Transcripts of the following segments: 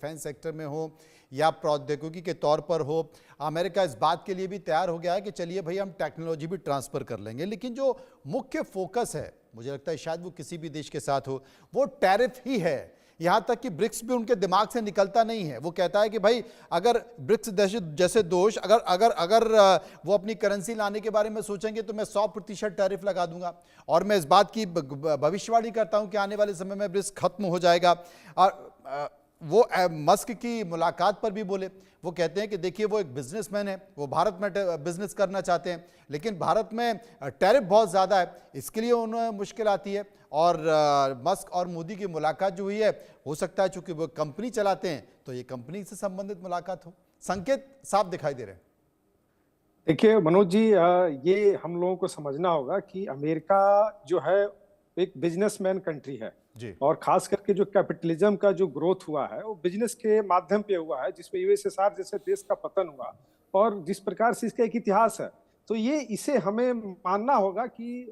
Defence sector में हो या प्रौद्योगिकी के तौर पर हो, अमेरिका इस बात के लिए भी तैयार हो गया है कि चलिए भाई हम टेक्नोलॉजी भी ट्रांसफर कर लेंगे। लेकिन जो मुख्य फोकस है, मुझे लगता है शायद वो किसी भी देश के साथ हो, वो टैरिफ ही है। यहां तक कि ब्रिक्स भी उनके दिमाग से निकलता नहीं है। वो कहता है कि भाई अगर ब्रिक्स जैसे दोष अगर अगर अगर वो अपनी करेंसी लाने के बारे में सोचेंगे तो मैं 100% टैरिफ लगा दूंगा। और मैं इस बात की भविष्यवाणी करता हूं कि आने वाले समय में ब्रिक्स खत्म हो जाएगा। और वो मस्क की मुलाकात पर भी बोले, वो कहते हैं कि देखिए वो एक बिजनेसमैन है, वो भारत में बिजनेस करना चाहते हैं, लेकिन भारत में टैरिफ बहुत ज़्यादा है, इसके लिए उन्हें मुश्किल आती है। और मस्क और मोदी की मुलाकात जो हुई है, हो सकता है चूंकि वो कंपनी चलाते हैं तो ये कंपनी से संबंधित मुलाकात हो। संकेत साफ दिखाई दे रहे हैं। देखिए मनोज जी, ये हम लोगों को समझना होगा कि अमेरिका जो है एक बिजनेसमैन कंट्री है जी। और खास करके जो कैपिटलिज्म का जो ग्रोथ हुआ है वो बिजनेस के माध्यम पे हुआ है, जिसमें यूएसएसआर जैसे देश का पतन हुआ और जिस प्रकार से इसका एक इतिहास है। तो ये इसे हमें मानना होगा कि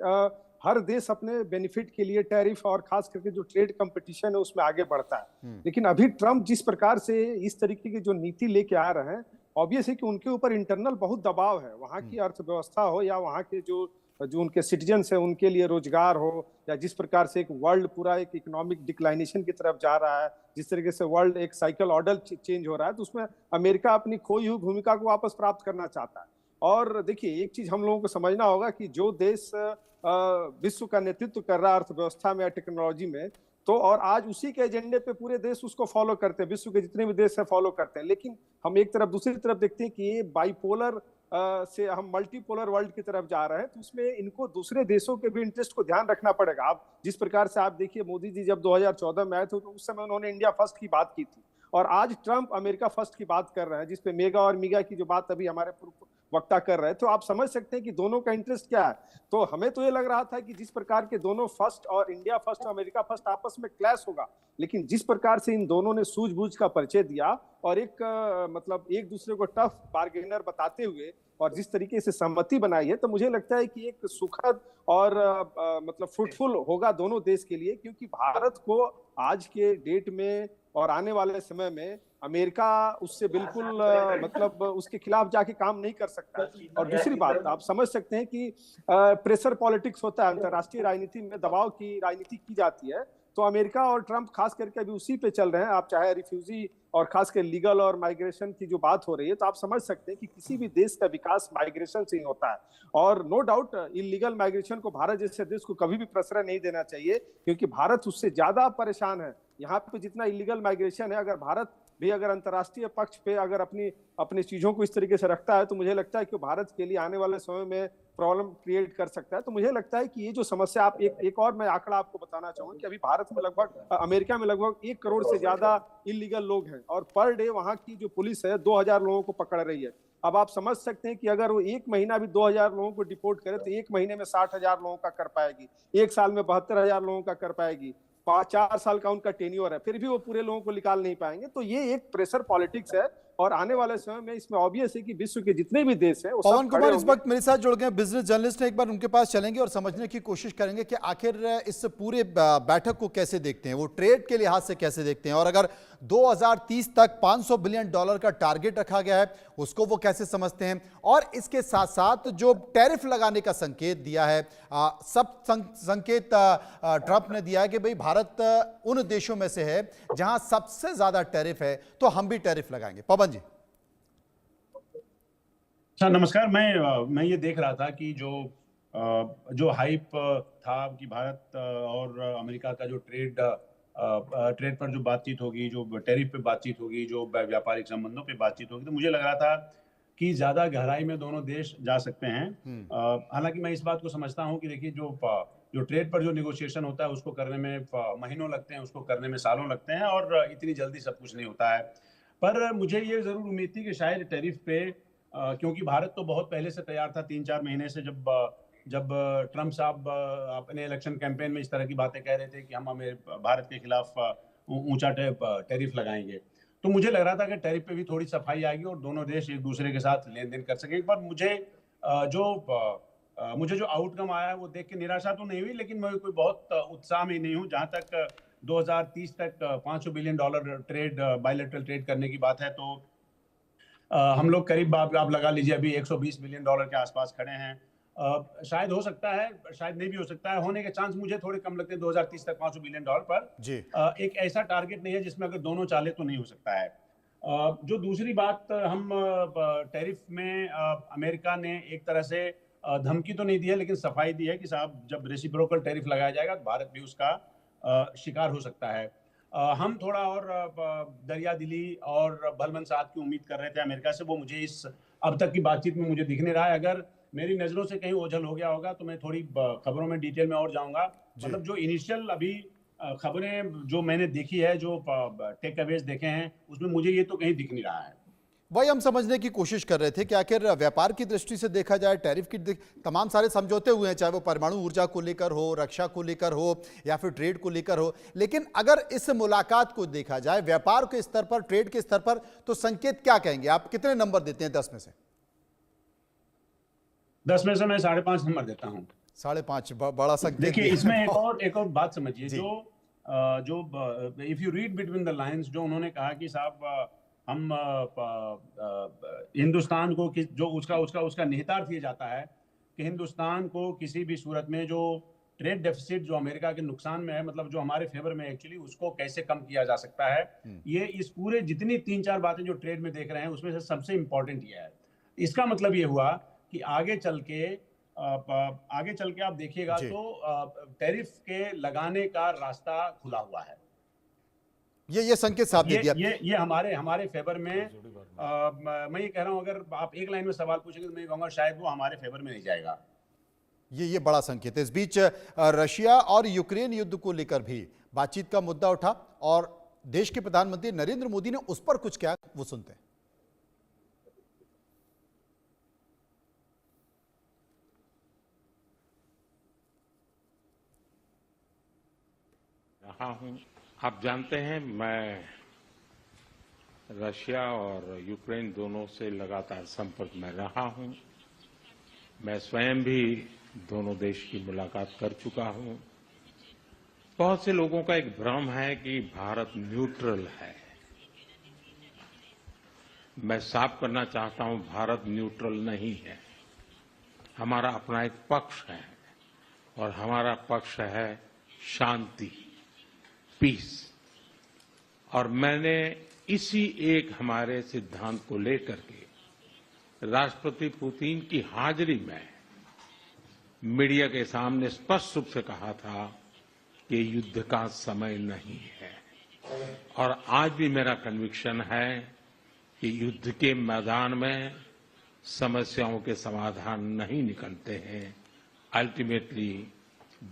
हर देश अपने बेनिफिट के लिए टैरिफ और खास करके जो ट्रेड कंपटीशन है उसमें आगे बढ़ता है। लेकिन अभी ट्रम्प जिस प्रकार से इस तरीके की जो नीति लेके आ रहे हैं, ऑब्वियस है कि उनके ऊपर इंटरनल बहुत दबाव है। वहाँ की अर्थव्यवस्था हो या वहाँ के जो जो उनके सिटीजन्स है उनके लिए रोजगार हो, या जिस प्रकार से एक वर्ल्ड पूरा एक इकोनॉमिक डिक्लाइनेशन की तरफ जा रहा है, जिस तरीके से वर्ल्ड एक साइकिल ऑर्डर चेंज हो रहा है, तो उसमें अमेरिका अपनी खोई हुई भूमिका को वापस प्राप्त करना चाहता है। और देखिए एक चीज हम लोगों को समझना होगा कि जो देश विश्व का नेतृत्व कर रहा है अर्थव्यवस्था में या टेक्नोलॉजी में, तो और आज उसी के एजेंडे पे पूरे देश उसको फॉलो करते हैं, विश्व के जितने भी देश है फॉलो करते हैं। लेकिन हम एक तरफ दूसरी तरफ देखते हैं कि ये बाइपोलर से हम मल्टीपोलर वर्ल्ड की तरफ जा रहे हैं, तो उसमें इनको दूसरे देशों के भी इंटरेस्ट को ध्यान रखना पड़ेगा। आप जिस प्रकार से आप देखिए, मोदी जी जब 2014 में आए थे तो उस समय उन्होंने इंडिया फर्स्ट की बात की थी, और आज ट्रंप अमेरिका फर्स्ट की बात कर रहे हैं, जिसपे मेगा और मीगा की जो बात अभी हमारे वक्ता कर रहे हैं। तो आप समझ सकते हैं कि दोनों का इंटरेस्ट क्या है। तो हमें तो ये लग रहा था कि जिस प्रकार के दोनों फर्स्ट और इंडिया फर्स्ट और अमेरिका फर्स्ट आपस में क्लैश होगा, लेकिन जिस प्रकार से इन दोनों ने सूझबूझ का परिचय दिया और एक मतलब एक दूसरे को टफ बार्गेनर बताते हुए और जिस तरीके से सहमति बनाई है, तो मुझे लगता है कि एक सुखद और मतलब फ्रूटफुल होगा दोनों देश के लिए, क्योंकि भारत को आज के डेट में और आने वाले समय में अमेरिका उससे बिल्कुल मतलब उसके खिलाफ जाके काम नहीं कर सकता। और दूसरी बात आप समझ सकते हैं कि प्रेशर पॉलिटिक्स होता है, अंतर्राष्ट्रीय राजनीति में दबाव की राजनीति की जाती है। तो अमेरिका और ट्रंप खास करके अभी उसी पे चल रहे हैं। आप चाहे रिफ्यूजी और खास कर लीगल और माइग्रेशन की जो बात हो रही है, तो आप समझ सकते हैं कि किसी भी देश का विकास माइग्रेशन से ही होता है। और नो डाउट इलीगल माइग्रेशन को भारत जैसे देश को कभी भी प्रश्रय नहीं देना चाहिए, क्योंकि भारत उससे ज्यादा परेशान है। यहाँ पे जितना इलीगल माइग्रेशन है, अगर भारत भी अगर अंतर्राष्ट्रीय पक्ष पे अगर अपनी अपनी चीजों को इस तरीके से रखता है, तो मुझे लगता है कि भारत के लिए आने वाले समय में प्रॉब्लम क्रिएट कर सकता है। तो मुझे लगता है कि ये जो समस्या आप एक और मैं आंकड़ा आपको बताना चाहूंगा कि अभी भारत में लगभग अमेरिका में लगभग 1 करोड़ से ज्यादा इलीगल लोग हैं, और पर डे वहां की जो पुलिस है 2000 लोगों को पकड़ रही है। अब आप समझ सकते हैं कि अगर वो एक महीना भी 2000 लोगों को डिपोर्ट करे, तो एक महीने में 60,000 लोगों का कर पाएगी, एक साल में 72,000 लोगों का कर पाएगी, 4 साल का उनका टेन्योर है, फिर भी वो पूरे लोगों को निकाल नहीं पाएंगे। तो ये एक प्रेशर पॉलिटिक्स है, और आने वाले समय में इसमें ऑब्वियस है कि विश्व के जितने भी देश हैं वो सब पवन खड़े कुमार इस होंगे। वक्त मेरे साथ जुड़ गए, बिजनेस जर्नलिस्ट हैं। एक बार उनके पास चलेंगे और समझने की कोशिश करेंगे कि आखिर इस पूरे बैठक को कैसे देखते हैं, वो ट्रेड के लिहाज से कैसे देखते हैं, और अगर 2030 तक $500 बिलियन का टारगेट रखा गया है उसको वो कैसे समझते हैं। और इसके साथ साथ जो टैरिफ लगाने का संकेत दिया है, सब संकेत ट्रंप ने दिया है कि भाई भारत उन देशों में से है जहां सबसे ज्यादा टैरिफ है, तो हम भी टैरिफ लगाएंगे। पवन जी। सर नमस्कार। मैं ये देख रहा था कि जो हाइप था कि भारत और अमेरिका का जो ट्रेड पर जो बातचीत होगी, जो टैरिफ पे बातचीत होगी, जो व्यापारिक संबंधों पे बातचीत होगी, तो मुझे लग रहा था कि ज़्यादा गहराई में दोनों देश जा सकते हैं। हालांकि मैं इस बात को समझता हूँ कि देखिए जो ट्रेड पर जो निगोशिएशन होता है उसको करने में महीनों लगते हैं, उसको करने में सालों लगते हैं, और इतनी जल्दी सब कुछ नहीं होता है। पर मुझे ये ज़रूर उम्मीद थी कि शायद टैरिफ पे क्योंकि भारत तो बहुत पहले से तैयार था, 3-4 महीने से, जब ट्रंप साहब अपने इलेक्शन कैंपेन में इस तरह की बातें कह रहे थे कि हम भारत के खिलाफ ऊंचा टैरिफ लगाएंगे, तो मुझे लग रहा था कि टैरिफ पे भी थोड़ी सफाई आएगी और दोनों देश एक दूसरे के साथ लेन देन कर सकेंगे। पर मुझे जो आउटकम आया है वो देख के निराशा तो नहीं हुई, लेकिन मैं कोई बहुत उत्साह में नहीं हूँ। जहाँ तक 2030 तक $500 बिलियन ट्रेड, बायलैटरल ट्रेड करने की बात है, तो हम लोग करीब आप लगा लीजिए अभी $120 बिलियन के आसपास खड़े हैं। शायद हो सकता है, शायद नहीं भी हो सकता है, होने के चांस मुझे थोड़े कम लगते हैं 2030 तक $500 बिलियन पर। जी। एक ऐसा टारगेट नहीं है जिसमें अगर दोनों चाले तो नहीं हो सकता है। जो दूसरी बात, हम टैरिफ में अमेरिका ने एक तरह से धमकी तो नहीं दी है, लेकिन सफाई दी है कि साहब जब रेसिप्रोकल टैरिफ लगाया जाएगा तो भारत भी उसका शिकार हो सकता है। हम थोड़ा और दरिया दिली और भलमनसाहत की उम्मीद कर रहे थे अमेरिका से, वो मुझे इस अब तक की बातचीत में मुझे दिख नहीं रहा है। अगर मेरी नज़रों से कहीं ओझल हो गया होगा तो मैं थोड़ी खबरों में डिटेल में और जाऊंगा। मतलब जो इनिशियल अभी खबरें जो मैंने देखी है, जो टेक अवेज देखे हैं, उसमें मुझे ये तो कहीं दिख नहीं रहा है। वही हम समझने की कोशिश कर रहे थे कि आखिर व्यापार की दृष्टि से देखा जाए, टैरिफ की तमाम सारे समझौते हुए हैं, चाहे वो परमाणु ऊर्जा को लेकर हो, रक्षा को लेकर हो, या फिर ट्रेड को लेकर हो। लेकिन अगर इस मुलाकात को देखा जाए व्यापार के स्तर पर, ट्रेड के स्तर पर, तो संकेत क्या कहेंगे आप? कितने नंबर देते हैं 10 में से? 10 में से मैं 5.5 नंबर देता हूँ। 5.5 बड़ा संकेत। देखिए, इसमें एक और बात समझिए, जो if you read between the lines, जो उन्होंने कहा कि साहब हम हिंदुस्तान को जो उसका निहितार्थ ये जाता है कि हिंदुस्तान को किसी भी सूरत में जो ट्रेड डेफिसिट जो अमेरिका के नुकसान में है, मतलब जो हमारे फेवर में एक्चुअली, उसको कैसे कम किया जा सकता है। ये इस पूरे जितनी 3-4 बातें जो ट्रेड में देख रहे हैं उसमें से सबसे इंपॉर्टेंट ये है। इसका मतलब ये हुआ कि आगे चल के आप देखिएगा तो टैरिफ के लगाने का रास्ता खुला हुआ है। ये संकेत साफ दे दिया। ये हमारे फेवर में, मैं ये कह रहा हूं, अगर आप एक लाइन में सवाल पूछेंगे तो मैं कहूंगा शायद वो हमारे फेवर में नहीं जाएगा। ये बड़ा संकेत है। इस बीच रशिया और यूक्रेन युद्ध को लेकर भी बातचीत का मुद्दा उठा और देश के प्रधानमंत्री नरेंद्र मोदी ने उस पर कुछ क्या, वो सुनते हैं। रहा हूं, आप जानते हैं मैं रशिया और यूक्रेन दोनों से लगातार संपर्क में रहा हूं। मैं स्वयं भी दोनों देश की मुलाकात कर चुका हूं। बहुत से लोगों का एक भ्रम है कि भारत न्यूट्रल है। मैं साफ करना चाहता हूं, भारत न्यूट्रल नहीं है। हमारा अपना एक पक्ष है और हमारा पक्ष है शांति, पीस। और मैंने इसी एक हमारे सिद्धांत को लेकर के राष्ट्रपति पुतिन की हाजिरी में मीडिया के सामने स्पष्ट रूप से कहा था कि युद्ध का समय नहीं है। और आज भी मेरा कन्विक्शन है कि युद्ध के मैदान में समस्याओं के समाधान नहीं निकलते हैं, अल्टीमेटली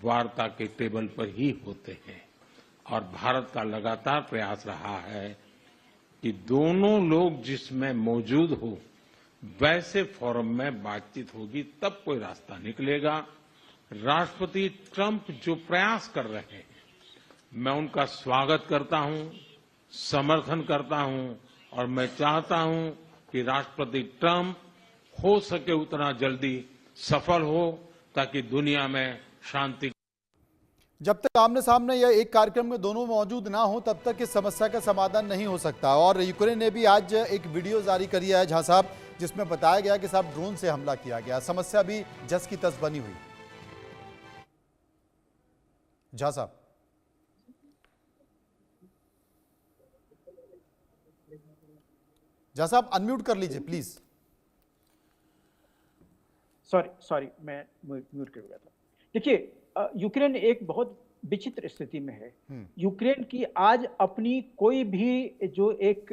वार्ता के टेबल पर ही होते हैं। और भारत का लगातार प्रयास रहा है कि दोनों लोग जिसमें मौजूद हो वैसे फोरम में बातचीत होगी, तब कोई रास्ता निकलेगा। राष्ट्रपति ट्रंप जो प्रयास कर रहे हैं, मैं उनका स्वागत करता हूं, समर्थन करता हूं और मैं चाहता हूं कि राष्ट्रपति ट्रंप हो सके उतना जल्दी सफल हो ताकि दुनिया में शांति। जब तक आमने सामने या एक कार्यक्रम में दोनों मौजूद ना हो तब तक इस समस्या का समाधान नहीं हो सकता। और यूक्रेन ने भी आज एक वीडियो जारी करी है झा साहब, जिसमें बताया गया कि साहब ड्रोन से हमला किया गया। समस्या भी जस की तस बनी हुई। झा साहब, अनम्यूट कर लीजिए प्लीज। सॉरी मैं म्यूट कर गया था। देखिए, यूक्रेन एक बहुत विचित्र स्थिति में है। यूक्रेन की आज अपनी कोई भी जो एक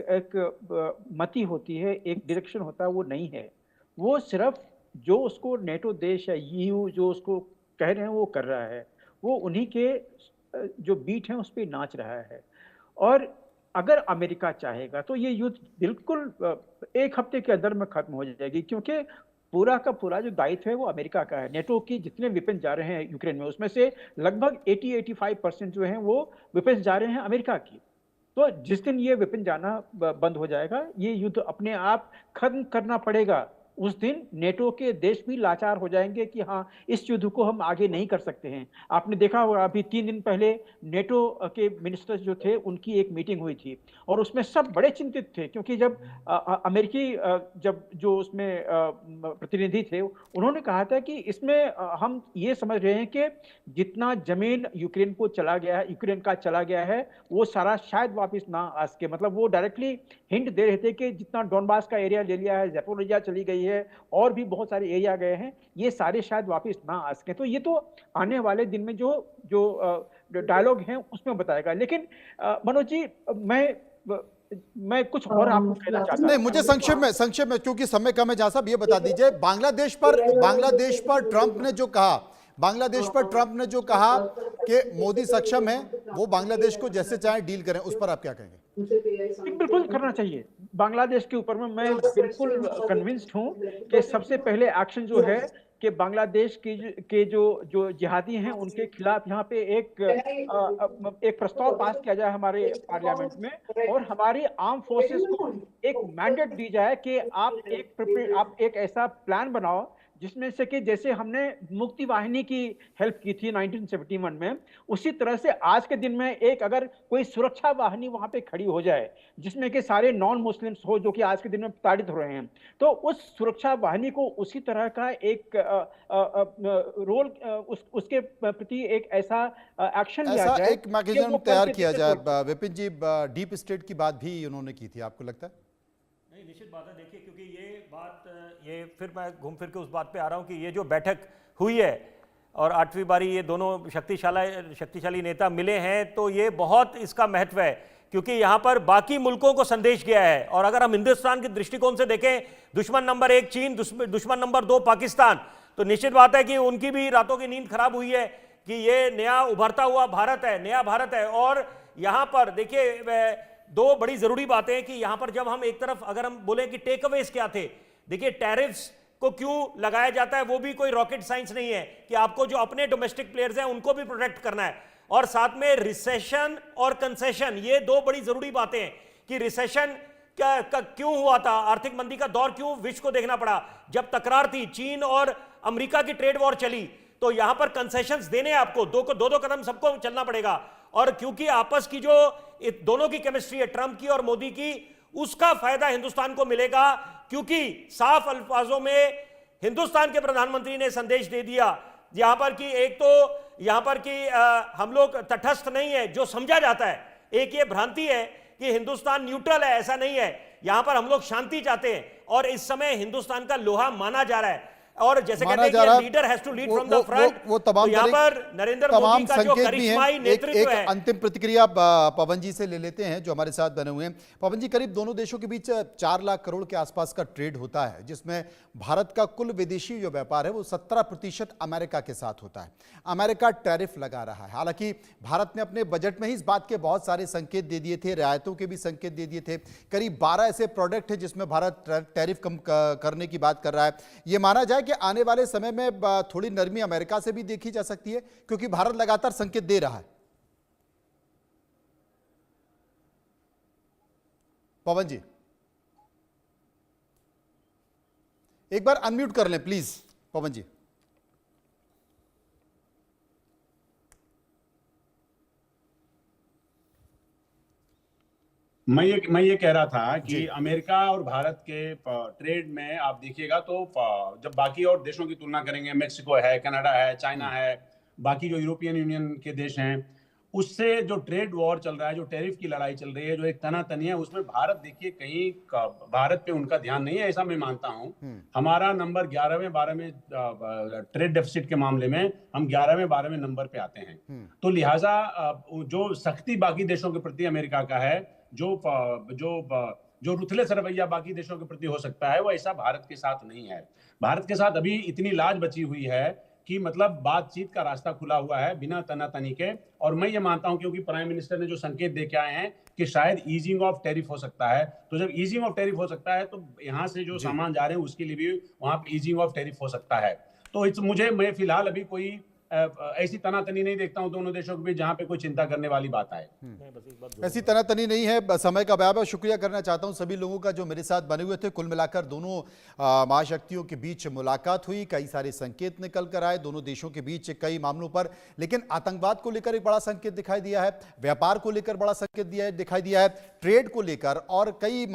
मति होती है, एक डायरेक्शन होता है, वो नहीं है। वो सिर्फ जो उसको नेटो देश या ईयू जो उसको कह रहे हैं वो कर रहा है। वो उन्हीं के जो बीट हैं उस पर नाच रहा है। और अगर अमेरिका चाहेगा तो ये युद्ध बिल्कुल 1 हफ्ते के अंदर में खत्म हो जाएगी, क्योंकि पूरा का पूरा जो दायित्व है वो अमेरिका का है। नेटो की जितने वेपन जा रहे हैं यूक्रेन में, उसमें से लगभग 80-85% जो हैं वो वेपन जा रहे हैं अमेरिका की। तो जिस दिन ये वेपन जाना बंद हो जाएगा, ये युद्ध अपने आप खत्म करना पड़ेगा। उस दिन नेटो के देश भी लाचार हो जाएंगे कि हाँ, इस युद्ध को हम आगे नहीं कर सकते हैं। आपने देखा होगा अभी 3 दिन पहले नेटो के मिनिस्टर्स जो थे उनकी एक मीटिंग हुई थी और उसमें सब बड़े चिंतित थे, क्योंकि जब अमेरिकी जब जो उसमें प्रतिनिधि थे उन्होंने कहा था कि इसमें हम ये समझ रहे हैं कि जितना जमीन यूक्रेन को चला गया है, यूक्रेन का चला गया है, वो सारा शायद वापस ना आ सके। मतलब वो डायरेक्टली हिंट दे रहे थे कि जितना डोनबास का एरिया ले लिया है, ज़ैपोरिज़िया चली गई है और भी बहुत सारे एरिया गए हैं, ये सारे शायद वापस ना आ सके। तो ये तो आने वाले दिन में जो जो डायलॉग है उसमें बताएगा। लेकिन मनोज जी, मैं कुछ और आपको कहना चाहता नहीं, मुझे संक्षेप में क्योंकि समय कम है, जहाँ साहब ये बता दीजिए, बांग्लादेश पर ट्रंप ने जो कहा कि मोदी सक्षम है, वो बांग्लादेश को जैसे चाहे डील करें, उस पर आप क्या कहेंगे? बिल्कुल करना चाहिए। बांग्लादेश के ऊपर में मैं बिल्कुल कन्विंस्ड हूं कि सबसे पहले एक्शन जो है कि बांग्लादेश के जो जिहादी हैं उनके खिलाफ यहाँ पे एक प्रस्ताव पास किया जाए हमारे पार्लियामेंट में, और हमारी आर्म फोर्सेस को एक मैंडेट दी जाए कि आप एक ऐसा प्लान बनाओ जिसमें से कि जैसे हमने मुक्ति वाहिनी की हेल्प की थी 1971 में, उसी तरह से आज के दिन में एक अगर कोई सुरक्षा वाहिनी वहां पे खड़ी हो जाए जिसमें कि सारे नॉन मुस्लिम्स हो जो कि आज के दिन में प्रताड़ित हो रहे हैं, तो उस सुरक्षा वाहिनी को उसी तरह का एक रोल उसके प्रति एक ऐसा एक्शन लिया जाए, एक मैकेनिज्म तैयार किया जाए। विपिन जी, डीप स्टेट की बात भी उन्होंने की थी, आपको लगता है? नहीं, निश्चित बात है। देखिए, क्योंकि ये फिर मैं घूम फिर के उस बात पे आ रहा हूं कि ये जो बैठक हुई है और 8वीं बारी ये दोनों शक्तिशाली नेता मिले हैं, तो ये बहुत इसका महत्व है, क्योंकि यहां पर बाकी मुल्कों को संदेश गया है। और अगर हम हिंदुस्तान के दृष्टिकोण से देखें, दुश्मन नंबर 1 चीन, दुश्मन नंबर 2 पाकिस्तान, तो निश्चित बात है कि उनकी भी रातों की नींद खराब हुई है कि ये नया उभरता हुआ भारत है, नया भारत है। और यहां पर देखिए, दो बड़ी जरूरी बातें हैं कि यहां पर जब हम एक तरफ अगर हम बोले कि टेक अवेज क्या थे, देखिए टैरिफ्स को क्यों लगाया जाता है, वो भी कोई रॉकेट साइंस नहीं है कि आपको जो अपने डोमेस्टिक प्लेयर्स हैं उनको भी प्रोटेक्ट करना है। और साथ में रिसेशन और कंसेशन, ये दो बड़ी जरूरी बातें हैं कि रिसेशन क्यों हुआ था, आर्थिक मंदी का दौर क्यों विश्व को देखना पड़ा, जब तकरार थी चीन और अमेरिका की ट्रेड वॉर चली, तो यहां पर कंसेशंस देने आपको दो कदम सबको चलना पड़ेगा। और क्योंकि आपस की जो दोनों की केमिस्ट्री है, ट्रंप की और मोदी की, उसका फायदा हिंदुस्तान को मिलेगा, क्योंकि साफ अल्फाजों में हिंदुस्तान के प्रधानमंत्री ने संदेश दे दिया यहां पर कि एक तो यहां पर कि हम लोग तटस्थ नहीं है जो समझा जाता है, एक ये भ्रांति है कि हिंदुस्तान न्यूट्रल है, ऐसा नहीं है। यहां पर हम लोग शांति चाहते हैं और इस समय हिंदुस्तान का लोहा माना जा रहा है। और जैसे कहते हैं कि leader has to lead from the front, वो तमाम यहां पर नरेंद्र मोदी का जो करिश्माई नेतृत्व है। अंतिम प्रतिक्रिया पवन जी से ले लेते हैं जो हमारे साथ बने हुए हैं। पवन जी, करीब दोनों देशों के बीच 4 लाख करोड़ के आसपास का ट्रेड होता है, जिसमें भारत का कुल विदेशी जो व्यापार है वो 17% अमेरिका के साथ होता है। अमेरिका टैरिफ लगा रहा है। हालांकि भारत ने अपने बजट में ही इस बात के बहुत सारे संकेत दे दिए थे, रियायतों के भी संकेत दे दिए थे। करीब 12 ऐसे प्रोडक्ट है जिसमें भारत टैरिफ कम करने की बात कर रहा है। ये माना जाए कि आने वाले समय में थोड़ी नरमी अमेरिका से भी देखी जा सकती है, क्योंकि भारत लगातार संकेत दे रहा है। पवन जी, एक बार अनम्यूट कर लें प्लीज। पवन जी, मैं ये कह रहा था कि अमेरिका और भारत के ट्रेड में आप देखिएगा तो जब बाकी और देशों की तुलना करेंगे, मेक्सिको है, कनाडा है, चाइना है, बाकी जो यूरोपियन यूनियन के देश हैं, उससे जो ट्रेड वॉर चल रहा है, जो टैरिफ की लड़ाई चल रही है, जो एक तनातनी है, उसमें भारत देखिए कहीं भारत पे उनका ध्यान नहीं है, ऐसा मैं मानता हूँ। हमारा नंबर 11वें 12वें ट्रेड डेफिसिट के मामले में हम 11वें 12वें नंबर पे आते हैं। तो लिहाजा जो सख्ती बाकी देशों के प्रति अमेरिका का है, जो रुथलेस रवैया बाकी देशों के प्रति हो सकता है, वो ऐसा भारत के साथ नहीं है। भारत के साथ अभी इतनी लाज बची हुई है कि मतलब बातचीत का रास्ता खुला हुआ है बिना तनातनी के। और मैं ये मानता हूं, क्योंकि प्राइम मिनिस्टर ने जो संकेत दे के आए हैं कि शायद ईजिंग ऑफ टैरिफ हो सकता है, तो जब ईजिंग ऑफ टैरिफ हो सकता है तो यहाँ से जो सामान जा रहे हैं उसके लिए भी वहां पर ईजिंग ऑफ टैरिफ हो सकता है। तो मैं फिलहाल अभी कोई ऐसी तनातनी नहीं देखता हूं दोनों देशों के बीच जहां पे कोई चिंता करने वाली बात आए। ऐसी तनातनी नहीं है। समय का बयान शुक्रिया करना चाहता हूं सभी लोगों का जो मेरे साथ बने हुए थे। कुल मिलाकर दोनों महाशक्तियों के बीच मुलाकात हुई, कई सारे संकेत निकल कर आए दोनों देशों के बीच कई मामलों पर, लेकिन आतंकवाद को लेकर एक बड़ा संकेत दिखाई दिया है, व्यापार को लेकर बड़ा संकेत दिखाई दिया है, ट्रेड को लेकर और कई